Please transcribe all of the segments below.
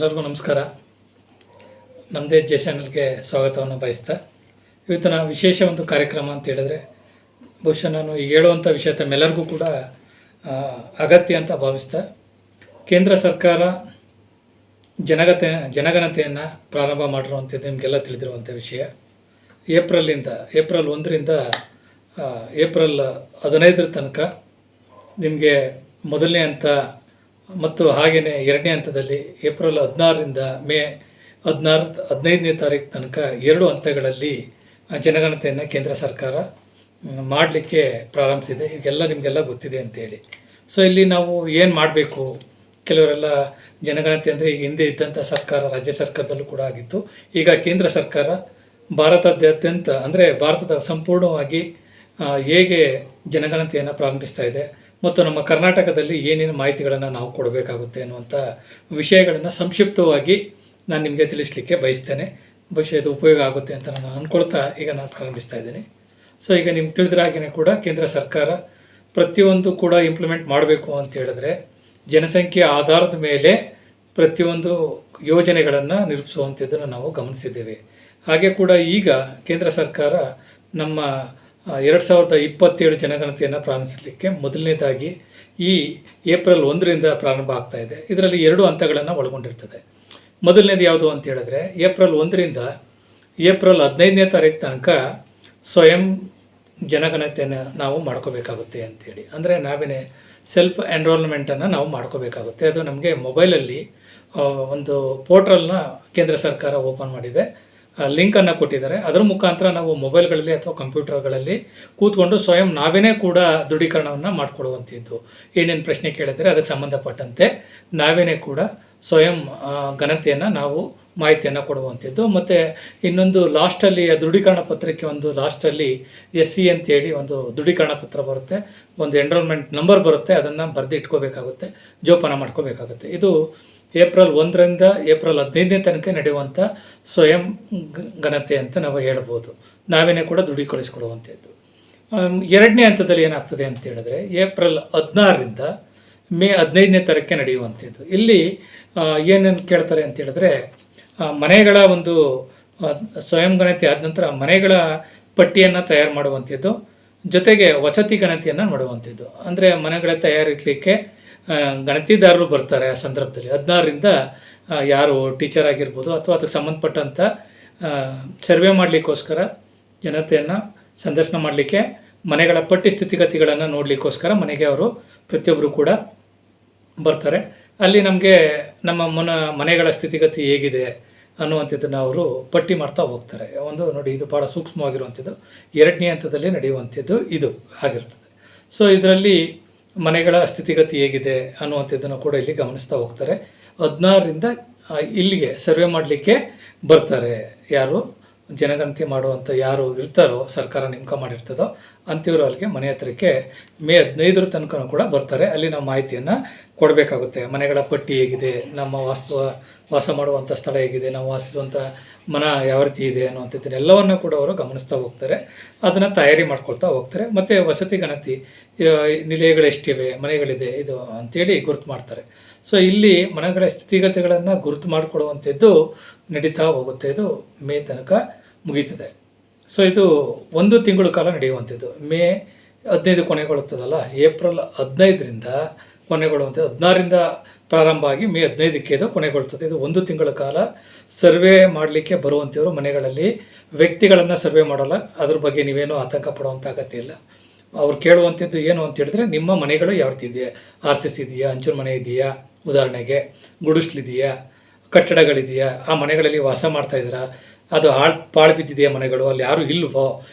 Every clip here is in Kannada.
ಎಲ್ಲರಿಗೂ ನಮಸ್ಕಾರ. ನಮ್ಮದೇ ಚಾನಲ್ಗೆ ಸ್ವಾಗತವನ್ನು ಬಯಸ್ತಾ ಇವತ್ತಿನ ವಿಶೇಷ ಒಂದು ಕಾರ್ಯಕ್ರಮ ಅಂತ ಹೇಳಿದ್ರೆ ಬಹುಶಃ ನಾನು ಈಗ ಹೇಳುವಂಥ ವಿಷಯ ತಮ್ಮೆಲ್ಲರಿಗೂ ಕೂಡ ಅಗತ್ಯ ಅಂತ ಭಾವಿಸ್ತಾ, ಕೇಂದ್ರ ಸರ್ಕಾರ ಜನಗಣತಿಯನ್ನು ಪ್ರಾರಂಭ ಮಾಡಿರುವಂಥದ್ದು ನಿಮಗೆಲ್ಲ ತಿಳಿದಿರುವಂಥ ವಿಷಯ. ಏಪ್ರಿಲ್ 1ರಿಂದ ಏಪ್ರಿಲ್ 15 ತನಕ ನಿಮಗೆ ಮೊದಲನೇ ಹಂತ ಮತ್ತು ಹಾಗೆಯೇ ಎರಡನೇ ಹಂತದಲ್ಲಿ ಏಪ್ರಿಲ್ 16ರಿಂದ ಮೇ 15ನೇ ತಾರೀಕು ತನಕ 2 ಹಂತಗಳಲ್ಲಿ ಜನಗಣತಿಯನ್ನು ಕೇಂದ್ರ ಸರ್ಕಾರ ಮಾಡಲಿಕ್ಕೆ ಪ್ರಾರಂಭಿಸಿದೆ. ಈಗೆಲ್ಲ ನಿಮಗೆಲ್ಲ ಗೊತ್ತಿದೆ ಅಂತೇಳಿ. ಸೊ ಇಲ್ಲಿ ನಾವು ಏನು ಮಾಡಬೇಕು, ಕೆಲವರೆಲ್ಲ ಜನಗಣತಿ ಅಂದರೆ ಈಗ ಹಿಂದೆ ಇದ್ದಂಥ ಸರ್ಕಾರ, ರಾಜ್ಯ ಸರ್ಕಾರದಲ್ಲೂ ಕೂಡ ಆಗಿತ್ತು. ಈಗ ಕೇಂದ್ರ ಸರ್ಕಾರ ಭಾರತದಾದ್ಯಂತ ಅಂದರೆ ಭಾರತದ ಸಂಪೂರ್ಣವಾಗಿ ಹೇಗೆ ಜನಗಣತಿಯನ್ನು ಪ್ರಾರಂಭಿಸ್ತಾ ಇದೆ ಮತ್ತು ನಮ್ಮ ಕರ್ನಾಟಕದಲ್ಲಿ ಏನೇನು ಮಾಹಿತಿಗಳನ್ನು ನಾವು ಕೊಡಬೇಕಾಗುತ್ತೆ ಅನ್ನುವಂಥ ವಿಷಯಗಳನ್ನು ಸಂಕ್ಷಿಪ್ತವಾಗಿ ನಾನು ನಿಮಗೆ ತಿಳಿಸಲಿಕ್ಕೆ ಬಯಸ್ತೇನೆ. ಬಹುಶಃ ಇದು ಉಪಯೋಗ ಆಗುತ್ತೆ ಅಂತ ನಾನು ಅಂದ್ಕೊಳ್ತಾ ಈಗ ನಾನು ಪ್ರಾರಂಭಿಸ್ತಾ ಇದ್ದೀನಿ. ಸೊ ಈಗ ನಿಮ್ಗೆ ತಿಳಿದ್ರಾಗೇ ಕೂಡ ಕೇಂದ್ರ ಸರ್ಕಾರ ಪ್ರತಿಯೊಂದು ಕೂಡ ಇಂಪ್ಲಿಮೆಂಟ್ ಮಾಡಬೇಕು ಅಂತ ಹೇಳಿದ್ರೆ ಜನಸಂಖ್ಯೆ ಆಧಾರದ ಮೇಲೆ ಪ್ರತಿಯೊಂದು ಯೋಜನೆಗಳನ್ನು ನಿರೂಪಿಸುವಂಥದ್ದನ್ನು ನಾವು ಗಮನಿಸಿದ್ದೇವೆ. ಹಾಗೆ ಕೂಡ ಈಗ ಕೇಂದ್ರ ಸರ್ಕಾರ ನಮ್ಮ 2027 ಜನಗಣತಿಯನ್ನು ಪ್ರಾರಂಭಿಸಲಿಕ್ಕೆ ಮೊದಲನೇದಾಗಿ ಈ ಏಪ್ರಿಲ್ 1ರಿಂದ ಪ್ರಾರಂಭ ಆಗ್ತಾ ಇದೆ. ಇದರಲ್ಲಿ 2 ಹಂತಗಳನ್ನು ಒಳಗೊಂಡಿರ್ತದೆ. ಮೊದಲನೇದು ಯಾವುದು ಅಂತ ಹೇಳಿದ್ರೆ ಏಪ್ರಿಲ್ 1ರಿಂದ ಏಪ್ರಿಲ್ 15ನೇ ತಾರೀಕು ತನಕ ಸ್ವಯಂ ಜನಗಣತಿಯನ್ನು ನಾವು ಮಾಡ್ಕೋಬೇಕಾಗುತ್ತೆ ಅಂಥೇಳಿ. ಅಂದರೆ ನಾವೇ ಸೆಲ್ಫ್ ಎನ್ರೋಲ್ಮೆಂಟನ್ನು ನಾವು ಮಾಡ್ಕೋಬೇಕಾಗುತ್ತೆ. ಅದು ನಮಗೆ ಮೊಬೈಲಲ್ಲಿ ಒಂದು ಪೋರ್ಟಲ್ನ ಕೇಂದ್ರ ಸರ್ಕಾರ ಓಪನ್ ಮಾಡಿದೆ, ಲಿಂಕನ್ನು ಕೊಟ್ಟಿದ್ದಾರೆ. ಅದರ ಮುಖಾಂತರ ನಾವು ಮೊಬೈಲ್ಗಳಲ್ಲಿ ಅಥವಾ ಕಂಪ್ಯೂಟರ್ಗಳಲ್ಲಿ ಕೂತ್ಕೊಂಡು ಸ್ವಯಂ ನಾವೇ ಕೂಡ ದೃಢೀಕರಣವನ್ನು ಮಾಡಿಕೊಡುವಂಥದ್ದು. ಏನೇನು ಪ್ರಶ್ನೆ ಕೇಳಿದರೆ ಅದಕ್ಕೆ ಸಂಬಂಧಪಟ್ಟಂತೆ ನಾವೇ ಕೂಡ ಸ್ವಯಂ ಗಣತಿಯನ್ನು ನಾವು ಮಾಹಿತಿಯನ್ನು ಕೊಡುವಂಥದ್ದು. ಮತ್ತು ಇನ್ನೊಂದು ಲಾಸ್ಟಲ್ಲಿ ದೃಢೀಕರಣ ಪತ್ರಕ್ಕೆ ಒಂದು ಲಾಸ್ಟಲ್ಲಿ SC ಅಂತೇಳಿ ಒಂದು ದೃಢೀಕರಣ ಪತ್ರ ಬರುತ್ತೆ, ಒಂದು ಎನ್ರೋಲ್ಮೆಂಟ್ ನಂಬರ್ ಬರುತ್ತೆ, ಅದನ್ನು ಬರೆದು ಇಟ್ಕೋಬೇಕಾಗುತ್ತೆ, ಜೋಪಾನ ಮಾಡ್ಕೋಬೇಕಾಗುತ್ತೆ. ಇದು ಏಪ್ರಿಲ್ 1ರಿಂದ ಏಪ್ರಿಲ್ 15ನೇ ತನಕ ನಡೆಯುವಂಥ ಸ್ವಯಂ ಗಣತಿ ಅಂತ ನಾವು ಹೇಳ್ಬೋದು. ನಾವೇ ಕೂಡ ದೃಢೀಕರಿಸಿಕೊಡುವಂಥದ್ದು. ಎರಡನೇ ಹಂತದಲ್ಲಿ ಏನಾಗ್ತದೆ ಅಂತ ಹೇಳಿದ್ರೆ ಏಪ್ರಿಲ್ 16ರಿಂದ ಮೇ 15ನೇ ತಾರೀಕಿಗೆ ನಡೆಯುವಂಥದ್ದು. ಇಲ್ಲಿ ಏನೇನು ಕೇಳ್ತಾರೆ ಅಂತ ಹೇಳಿದ್ರೆ ಮನೆಗಳ ಒಂದು ಸ್ವಯಂ ಗಣತಿ ಆದ ನಂತರ ಮನೆಗಳ ಪಟ್ಟಿಯನ್ನು ತಯಾರು ಮಾಡುವಂಥದ್ದು, ಜೊತೆಗೆ ವಸತಿ ಗಣತಿಯನ್ನು ಮಾಡುವಂಥದ್ದು. ಅಂದರೆ ಮನೆಗಳ ತಯಾರಿಸಲಿಕ್ಕೆ ಗಣತಿದಾರರು ಬರ್ತಾರೆ. ಆ ಸಂದರ್ಭದಲ್ಲಿ 16ರಿಂದ ಯಾರು ಟೀಚರ್ ಆಗಿರ್ಬೋದು ಅಥವಾ ಅದಕ್ಕೆ ಸಂಬಂಧಪಟ್ಟಂಥ ಸರ್ವೆ ಮಾಡಲಿಕ್ಕೋಸ್ಕರ ಜನತೆಯನ್ನು ಸಂದರ್ಶನ ಮಾಡಲಿಕ್ಕೆ ಮನೆಗಳ ಪಟ್ಟಿ ಸ್ಥಿತಿಗತಿಗಳನ್ನು ನೋಡಲಿಕ್ಕೋಸ್ಕರ ಮನೆಗೆ ಅವರು ಪ್ರತಿಯೊಬ್ಬರು ಕೂಡ ಬರ್ತಾರೆ. ಅಲ್ಲಿ ನಮಗೆ ನಮ್ಮ ಮನೆಗಳ ಸ್ಥಿತಿಗತಿ ಹೇಗಿದೆ ಅನ್ನುವಂಥದ್ದನ್ನು ಅವರು ಪಟ್ಟಿ ಮಾಡ್ತಾ ಹೋಗ್ತಾರೆ. ಒಂದು ನೋಡಿ, ಇದು ಭಾಳ ಸೂಕ್ಷ್ಮವಾಗಿರುವಂಥದ್ದು. ಎರಡನೇ ಹಂತದಲ್ಲಿ ನಡೆಯುವಂಥದ್ದು ಇದು ಆಗಿರ್ತದೆ. ಸೊ ಇದರಲ್ಲಿ ಮನೆಗಳ ಸ್ಥಿತಿಗತಿ ಹೇಗಿದೆ ಅನ್ನುವಂಥದ್ದನ್ನು ಕೂಡ ಇಲ್ಲಿ ಗಮನಿಸ್ತಾ ಹೋಗ್ತಾರೆ. 16ರಿಂದ ಇಲ್ಲಿಗೆ ಸರ್ವೆ ಮಾಡಲಿಕ್ಕೆ ಬರ್ತಾರೆ. ಯಾರು ಜನಗಣತಿ ಮಾಡುವಂಥ ಯಾರು ಇರ್ತಾರೋ, ಸರ್ಕಾರ ನೇಮಕ ಮಾಡಿರ್ತದೋ ಅಂಥವ್ರು ಅಲ್ಲಿಗೆ ಮನೆ ಹತ್ರಕ್ಕೆ ಮೇ 15 ತನಕ ಕೂಡ ಬರ್ತಾರೆ. ಅಲ್ಲಿ ನಾವು ಮಾಹಿತಿಯನ್ನು ಕೊಡಬೇಕಾಗುತ್ತೆ. ಮನೆಗಳ ಪಟ್ಟಿ ಹೇಗಿದೆ, ನಮ್ಮ ವಾಸ ಮಾಡುವಂಥ ಸ್ಥಳ ಹೇಗಿದೆ, ನಾವು ವಾಸಿಸುವಂಥ ಮನ ಯಾವ ರೀತಿ ಇದೆ ಅನ್ನುವಂಥದ್ದನ್ನೆಲ್ಲವನ್ನು ಕೂಡ ಅವರು ಗಮನಿಸ್ತಾ ಹೋಗ್ತಾರೆ. ಅದನ್ನು ತಯಾರಿ ಮಾಡ್ಕೊಳ್ತಾ ಹೋಗ್ತಾರೆ. ಮತ್ತು ವಸತಿ ಗಣತಿ ನಿಲಯಗಳು ಎಷ್ಟಿವೆ, ಮನೆಗಳಿದೆ ಇದು ಅಂಥೇಳಿ ಗುರುತು ಮಾಡ್ತಾರೆ. ಸೊ ಇಲ್ಲಿ ಮನೆಗಳ ಸ್ಥಿತಿಗತಿಗಳನ್ನು ಗುರುತು ಮಾಡಿಕೊಡುವಂಥದ್ದು ನಡೀತಾ ಹೋಗುತ್ತೆ. ಇದು ಮೇ ತನಕ ಮುಗೀತದೆ. ಸೊ ಇದು 1 ತಿಂಗಳ ಕಾಲ ನಡೆಯುವಂಥದ್ದು. ಮೇ 15 ಕೊನೆಗೊಳ್ಳುತ್ತದಲ್ಲ, ಏಪ್ರಿಲ್ 15ರಿಂದ ಕೊನೆಗೊಳ್ಳುವಂಥದ್ದು. 16ರಿಂದ ಪ್ರಾರಂಭ ಆಗಿ ಮೇ 15ಕ್ಕೆ ಇದು ಕೊನೆಗೊಳ್ಳುತ್ತದೆ. ಇದು 1 ತಿಂಗಳ ಕಾಲ ಸರ್ವೆ ಮಾಡಲಿಕ್ಕೆ ಬರುವಂಥವ್ರು ಮನೆಗಳಲ್ಲಿ ವ್ಯಕ್ತಿಗಳನ್ನು ಸರ್ವೆ ಮಾಡಲ್ಲ. ಅದ್ರ ಬಗ್ಗೆ ನೀವೇನೂ ಆತಂಕ ಪಡುವಂಥ ಅಗತ್ಯ ಇಲ್ಲ. ಅವ್ರು ಕೇಳುವಂಥದ್ದು ಏನು ಅಂತ ಹೇಳಿದ್ರೆ ನಿಮ್ಮ ಮನೆಗಳು ಯಾವ ರೀತಿ ಇದೆಯಾ, RCC ಇದೆಯಾ, ಅಂಚೂರು ಮನೆ ಇದೆಯಾ, ಉದಾಹರಣೆಗೆ ಗುಡಿಸ್ಲಿದೆಯಾ, ಕಟ್ಟಡಗಳಿದೆಯಾ, ಆ ಮನೆಗಳಲ್ಲಿ ವಾಸ ಮಾಡ್ತಾಯಿದ್ದೀರಾ, ಅದು ಪಾಳು ಬಿದ್ದಿದೆಯಾ ಮನೆಗಳು, ಅಲ್ಲಿ ಯಾರೂ ಇಲ್ವೋ,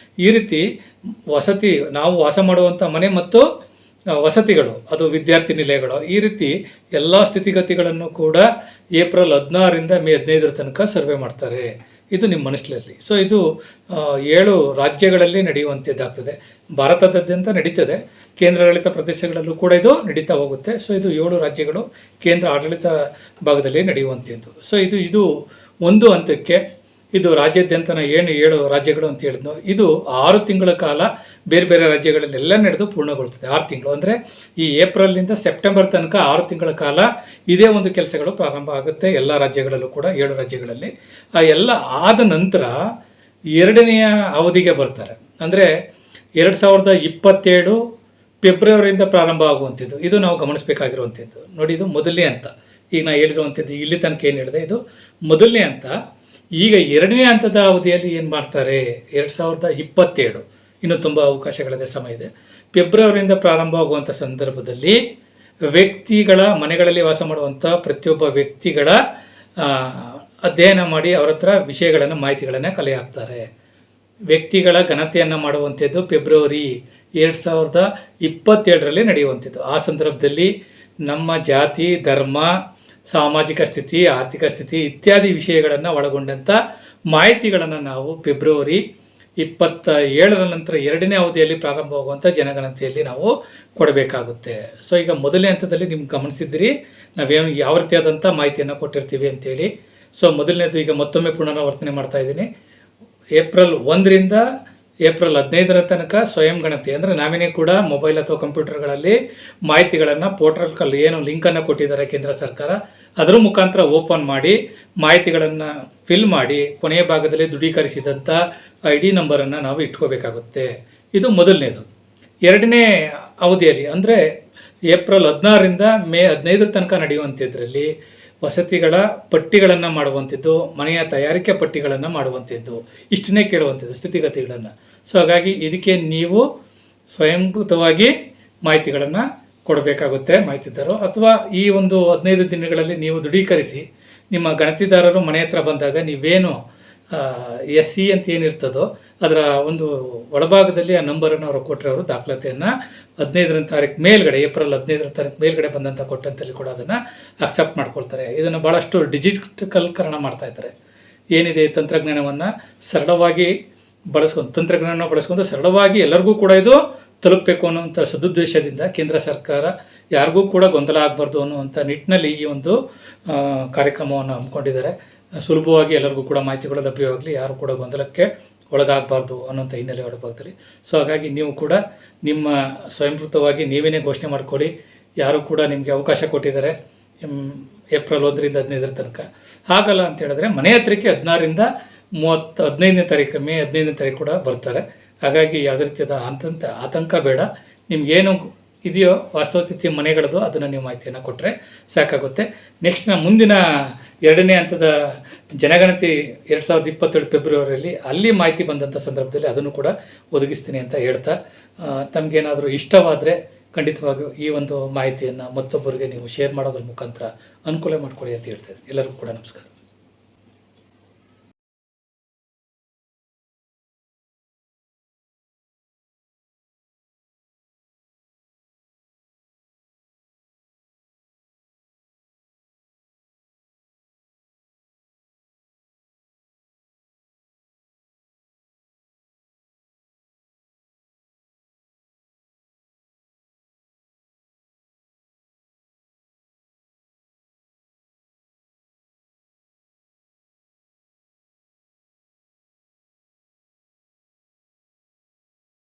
ಈ ರೀತಿ ವಸತಿ ನಾವು ವಾಸ ಮಾಡುವಂಥ ಮನೆ ಮತ್ತು ವಸತಿಗಳು, ಅದು ವಿದ್ಯಾರ್ಥಿ ನಿಲಯಗಳು, ಈ ರೀತಿ ಎಲ್ಲ ಸ್ಥಿತಿಗತಿಗಳನ್ನು ಕೂಡ ಏಪ್ರಿಲ್ 16ರಿಂದ ಮೇ 15 ತನಕ ಸರ್ವೆ ಮಾಡ್ತಾರೆ. ಇದು ನಿಮ್ಮ ಮನಸ್ಸಿನಲ್ಲಿ. ಸೊ ಇದು 7 ರಾಜ್ಯಗಳಲ್ಲಿ ನಡೆಯುವಂಥದ್ದಾಗ್ತದೆ. ಭಾರತದಾದ್ಯಂತ ನಡೀತದೆ. ಕೇಂದ್ರಾಡಳಿತ ಪ್ರದೇಶಗಳಲ್ಲೂ ಕೂಡ ಇದು ನಡೀತಾ ಹೋಗುತ್ತೆ. ಸೊ ಇದು 7 ರಾಜ್ಯಗಳು ಕೇಂದ್ರ ಆಡಳಿತ ಭಾಗದಲ್ಲಿ ನಡೆಯುವಂಥದ್ದು. ಸೊ ಇದು 1 ಹಂತಕ್ಕೆ ಇದು ರಾಜ್ಯಾದ್ಯಂತ ಏನು 7 ರಾಜ್ಯಗಳು ಅಂತ ಹೇಳಿದ್ನೋ ಇದು 6 ತಿಂಗಳ ಕಾಲ ಬೇರೆ ಬೇರೆ ರಾಜ್ಯಗಳಲ್ಲೆಲ್ಲ ನಡೆದು ಪೂರ್ಣಗೊಳ್ತದೆ. 6 ತಿಂಗಳು ಅಂದರೆ ಈ ಏಪ್ರಿಲಿಂದ ಸೆಪ್ಟೆಂಬರ್ ತನಕ 6 ತಿಂಗಳ ಕಾಲ ಇದೇ ಒಂದು ಕೆಲಸಗಳು ಪ್ರಾರಂಭ ಆಗುತ್ತೆ ಎಲ್ಲ ರಾಜ್ಯಗಳಲ್ಲೂ ಕೂಡ, 7 ರಾಜ್ಯಗಳಲ್ಲಿ. ಆ ಎಲ್ಲ ಆದ ನಂತರ 2ನೆಯ ಅವಧಿಗೆ ಬರ್ತಾರೆ. ಅಂದರೆ 2027 ಫೆಬ್ರವರಿಯಿಂದ ಪ್ರಾರಂಭ ಆಗುವಂಥದ್ದು. ಇದು ನಾವು ಗಮನಿಸಬೇಕಾಗಿರುವಂಥದ್ದು. ನೋಡಿ, ಇದು ಮೊದಲನೇ ಹಂತ. ಈಗ ನಾನು ಹೇಳಿರುವಂಥದ್ದು ಇಲ್ಲಿ ತನಕ ಏನು ಹೇಳಿದೆ ಇದು ಮೊದಲನೇ ಹಂತ. ಈಗ 2ನೇ ಹಂತದ ಅವಧಿಯಲ್ಲಿ ಏನು ಮಾಡ್ತಾರೆ, 2027 ಇನ್ನೂ ತುಂಬ ಅವಕಾಶಗಳಿದೆ, ಸಮಯ ಇದೆ. ಫೆಬ್ರವರಿಯಿಂದ ಪ್ರಾರಂಭ ಆಗುವಂಥ ಸಂದರ್ಭದಲ್ಲಿ ವ್ಯಕ್ತಿಗಳ ಮನೆಗಳಲ್ಲಿ ವಾಸ ಮಾಡುವಂಥ ಪ್ರತಿಯೊಬ್ಬ ವ್ಯಕ್ತಿಗಳ ಅಧ್ಯಯನ ಮಾಡಿ ಅವರ ಹತ್ರ ವಿಷಯಗಳನ್ನು ಮಾಹಿತಿಗಳನ್ನು ಕಲೆ ಹಾಕ್ತಾರೆ. ವ್ಯಕ್ತಿಗಳ ಗಣತಿಯನ್ನು ಮಾಡುವಂಥದ್ದು ಫೆಬ್ರವರಿ 2027ರಲ್ಲಿ ನಡೆಯುವಂಥದ್ದು. ಆ ಸಂದರ್ಭದಲ್ಲಿ ನಮ್ಮ ಜಾತಿ, ಧರ್ಮ, ಸಾಮಾಜಿಕ ಸ್ಥಿತಿ, ಆರ್ಥಿಕ ಸ್ಥಿತಿ ಇತ್ಯಾದಿ ವಿಷಯಗಳನ್ನು ಒಳಗೊಂಡಂಥ ಮಾಹಿತಿಗಳನ್ನು ನಾವು ಫೆಬ್ರವರಿ 27ರ ನಂತರ 2ನೇ ಅವಧಿಯಲ್ಲಿ ಪ್ರಾರಂಭವಾಗುವಂಥ ಜನಗಣತಿಯಲ್ಲಿ ನಾವು ಕೊಡಬೇಕಾಗುತ್ತೆ. ಸೊ ಈಗ ಮೊದಲನೇ ಹಂತದಲ್ಲಿ ನಿಮ್ಗೆ ಗಮನಿಸಿದ್ದೀರಿ ನಾವೇನು ಯಾವ ರೀತಿಯಾದಂಥ ಮಾಹಿತಿಯನ್ನು ಕೊಟ್ಟಿರ್ತೀವಿ ಅಂತೇಳಿ. ಸೊ ಮೊದಲನೇದು ಈಗ ಮತ್ತೊಮ್ಮೆ ಪುನರಾವರ್ತನೆ ಮಾಡ್ತಾ ಇದ್ದೀನಿ. ಏಪ್ರಿಲ್ 1ರಿಂದ ಏಪ್ರಿಲ್ 15ರ ತನಕ ಸ್ವಯಂ ಗಣತಿ, ಅಂದರೆ ನಾವಿನೇ ಕೂಡ ಮೊಬೈಲ್ ಅಥವಾ ಕಂಪ್ಯೂಟರ್ಗಳಲ್ಲಿ ಮಾಹಿತಿಗಳನ್ನು ಪೋರ್ಟಲ್ ಏನು ಲಿಂಕನ್ನು ಕೊಟ್ಟಿದ್ದಾರೆ ಕೇಂದ್ರ ಸರ್ಕಾರ, ಅದರ ಮುಖಾಂತರ ಓಪನ್ ಮಾಡಿ ಮಾಹಿತಿಗಳನ್ನು ಫಿಲ್ ಮಾಡಿ ಕೊನೆಯ ಭಾಗದಲ್ಲಿ ದೃಢೀಕರಿಸಿದಂಥ ID ನಂಬರನ್ನು ನಾವು ಇಟ್ಕೋಬೇಕಾಗುತ್ತೆ. ಇದು ಮೊದಲನೇದು. 2ನೇ ಅವಧಿಯಲ್ಲಿ ಅಂದರೆ ಏಪ್ರಿಲ್ 16ರಿಂದ ಮೇ 15ರ ತನಕ ನಡೆಯುವಂಥದ್ರಲ್ಲಿ ವಸತಿಗಳ ಪಟ್ಟಿಗಳನ್ನು ಮಾಡುವಂಥದ್ದು, ಮನೆಯ ತಯಾರಿಕೆ ಪಟ್ಟಿಗಳನ್ನು ಮಾಡುವಂಥದ್ದು, ಇಷ್ಟನ್ನೇ ಕೇಳುವಂಥದ್ದು ಸ್ಥಿತಿಗತಿಗಳನ್ನು. ಸೊ ಹಾಗಾಗಿ ಇದಕ್ಕೆ ನೀವು ಸ್ವಯಂಕೃತವಾಗಿ ಮಾಹಿತಿಗಳನ್ನು ಕೊಡಬೇಕಾಗುತ್ತೆ ಮಾಹಿತಿದಾರರು, ಅಥವಾ ಈ ಒಂದು 15 ದಿನಗಳಲ್ಲಿ ನೀವು ದೃಢೀಕರಿಸಿ ನಿಮ್ಮ ಗಣತಿದಾರರು ಮನೆ ಹತ್ರ ಬಂದಾಗ ನೀವೇನು SC ಅಂತ ಏನಿರ್ತದೋ ಅದರ ಒಂದು ಒಳಭಾಗದಲ್ಲಿ ಆ ನಂಬರನ್ನು ಅವರು ಕೊಟ್ಟರೆ ಅವರು ದಾಖಲಾತಿಯನ್ನು 15ನೇ ತಾರೀಕು ಮೇಲ್ಗಡೆ, ಏಪ್ರಿಲ್ 15ನೇ ತಾರೀಕು ಮೇಲ್ಗಡೆ ಬಂದಂಥ ಕೊಟ್ಟಂತಲ್ಲಿ ಕೂಡ ಅದನ್ನು ಅಕ್ಸೆಪ್ಟ್ ಮಾಡ್ಕೊಳ್ತಾರೆ. ಇದನ್ನು ಭಾಳಷ್ಟು ಡಿಜಿಟಲ್ಕರಣ ಮಾಡ್ತಾಯಿದ್ದಾರೆ. ಏನಿದೆ ತಂತ್ರಜ್ಞಾನವನ್ನು ಸರಳವಾಗಿ ಬಳಸ್ಕೊಂಡು ಸರಳವಾಗಿ ಎಲ್ಲರಿಗೂ ಕೂಡ ಇದು ತಲುಪಬೇಕು ಅನ್ನುವಂಥ ಸದುದ್ದೇಶದಿಂದ ಕೇಂದ್ರ ಸರ್ಕಾರ ಯಾರಿಗೂ ಕೂಡ ಗೊಂದಲ ಆಗಬಾರ್ದು ಅನ್ನುವಂಥ ನಿಟ್ಟಿನಲ್ಲಿ ಈ ಒಂದು ಕಾರ್ಯಕ್ರಮವನ್ನು ಹಮ್ಮಿಕೊಂಡಿದ್ದಾರೆ. ಸುಲಭವಾಗಿ ಎಲ್ಲರಿಗೂ ಕೂಡ ಮಾಹಿತಿಗಳು ಲಭ್ಯವಾಗಲಿ, ಯಾರು ಕೂಡ ಗೊಂದಲಕ್ಕೆ ಒಳಗಾಗಬಾರ್ದು ಅನ್ನೋಂಥ ಹಿನ್ನೆಲೆ ಒಳಭಾಗದಲ್ಲಿ. ಸೊ ಹಾಗಾಗಿ ನೀವು ಕೂಡ ನಿಮ್ಮ ಸ್ವಯಂಕೃತವಾಗಿ ನೀವೇನೇ ಘೋಷಣೆ ಮಾಡ್ಕೊಳ್ಳಿ. ಯಾರು ಕೂಡ ನಿಮಗೆ ಅವಕಾಶ ಕೊಟ್ಟಿದ್ದಾರೆ ಏಪ್ರಿಲ್ 1ರಿಂದ 15ರ ತನಕ. ಹಾಗಲ್ಲ ಅಂತ ಹೇಳಿದ್ರೆ ಮನೆ ಹತ್ರಕ್ಕೆ 16ರಿಂದ 15ನೇ ತಾರೀಕು, ಮೇ 15ನೇ ತಾರೀಕು ಕೂಡ ಬರ್ತಾರೆ. ಹಾಗಾಗಿ ಯಾವುದೇ ರೀತಿಯಾದ ಆತಂಕ ಬೇಡ. ನಿಮಗೇನು ಇದೆಯೋ ವಾಸ್ತವಸ್ಥಿತಿ ಮನೆಗಳದು ಅದನ್ನು ನೀವು ಮಾಹಿತಿಯನ್ನು ಕೊಟ್ಟರೆ ಸಾಕಾಗುತ್ತೆ. ನೆಕ್ಸ್ಟ್ ಮುಂದಿನ 2ನೇ ಹಂತದ ಜನಗಣತಿ 2027 ಫೆಬ್ರವರಿಯಲ್ಲಿ ಅಲ್ಲಿ ಮಾಹಿತಿ ಬಂದಂಥ ಸಂದರ್ಭದಲ್ಲಿ ಅದನ್ನು ಕೂಡ ಒದಗಿಸ್ತೀನಿ ಅಂತ ಹೇಳ್ತಾ, ತಮಗೇನಾದರೂ ಇಷ್ಟವಾದರೆ ಖಂಡಿತವಾಗಿಯೂ ಈ ಒಂದು ಮಾಹಿತಿಯನ್ನು ಮತ್ತೊಬ್ಬರಿಗೆ ನೀವು ಶೇರ್ ಮಾಡೋದ್ರ ಮುಖಾಂತರ ಅನುಕೂಲ ಮಾಡಿಕೊಡಿ ಅಂತ ಹೇಳ್ತಾ ಇದ್ದೀನಿ. ಎಲ್ಲರಿಗೂ ಕೂಡ ನಮಸ್ಕಾರ.